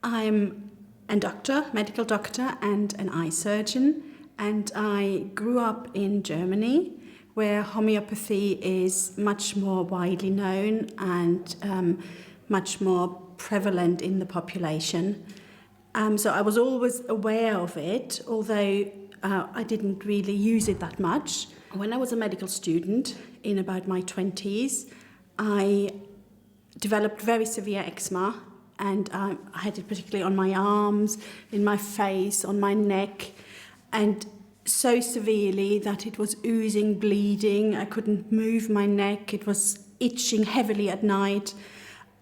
I'm a doctor, medical doctor, and an eye surgeon, and I grew up in Germany, where homeopathy is much more widely known and much more prevalent in the population. So I was always aware of it, although I didn't really use it that much. When I was a medical student in about my 20s, I developed very severe eczema, and I had it particularly on my arms, in my face, on my neck, and so severely that it was oozing, bleeding. I couldn't move my neck. It was itching heavily at night,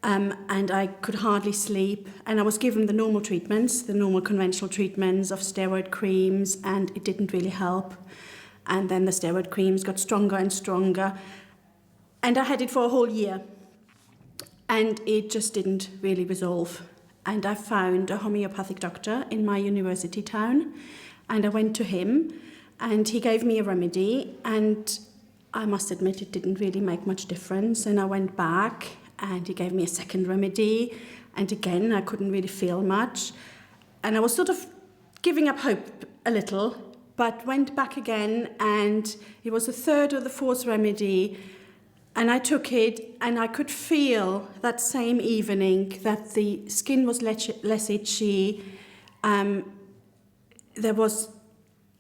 and I could hardly sleep. And I was given the normal treatments, the normal conventional treatments of steroid creams, and it didn't really help. And then the steroid creams got stronger and stronger. And I had it for a whole year. And it just didn't really resolve. And I found a homeopathic doctor in my university town. And I went to him, and he gave me a remedy. And I must admit it didn't really make much difference. And I went back, and he gave me a second remedy. And again, I couldn't really feel much. And I was sort of giving up hope a little, but went back again, and it was the third or the fourth remedy. And I took it, and I could feel that same evening that the skin was less itchy, there was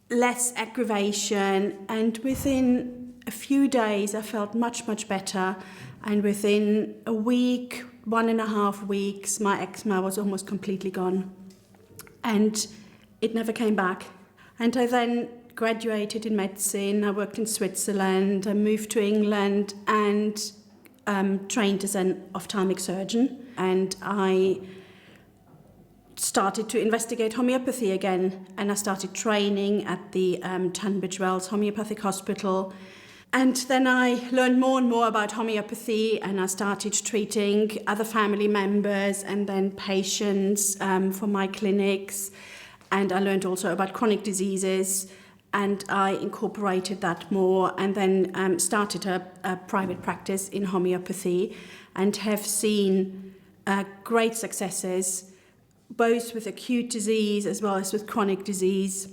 less aggravation, and within a few days I felt much, much better. And within a week, 1.5 weeks, my eczema was almost completely gone. And it never came back. And I then graduated in medicine. I worked in Switzerland. I moved to England and trained as an ophthalmic surgeon. And I started to investigate homeopathy again. And I started training at the Tunbridge Wells Homeopathic Hospital. And then I learned more and more about homeopathy, and I started treating other family members and then patients for my clinics. And I learned also about chronic diseases, and I incorporated that more, and then started a private practice in homeopathy, and have seen great successes, both with acute disease as well as with chronic disease.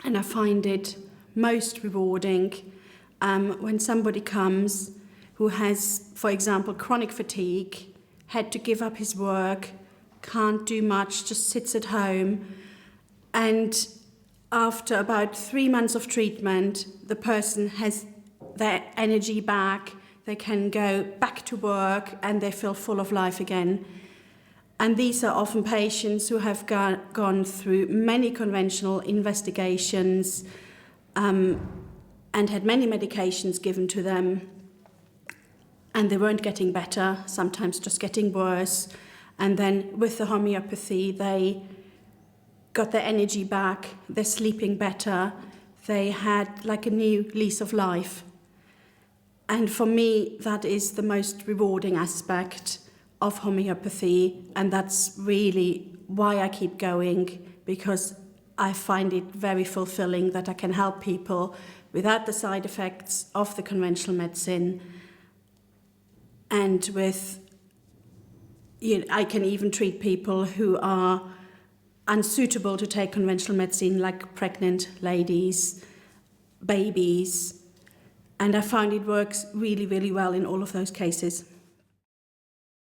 And I find it most rewarding when somebody comes who has, for example, chronic fatigue, had to give up his work, can't do much, just sits at home. And after about 3 months of treatment, the person has their energy back, they can go back to work, and they feel full of life again. And these are often patients who have gone through many conventional investigations and had many medications given to them, and they weren't getting better, sometimes just getting worse. And then with the homeopathy, they got their energy back, they're sleeping better, they had like a new lease of life. And for me, that is the most rewarding aspect of homeopathy, and that's really why I keep going, because I find it very fulfilling that I can help people without the side effects of the conventional medicine, and with, I can even treat people who are unsuitable to take conventional medicine, like pregnant ladies, babies, and I find it works really, really well in all of those cases.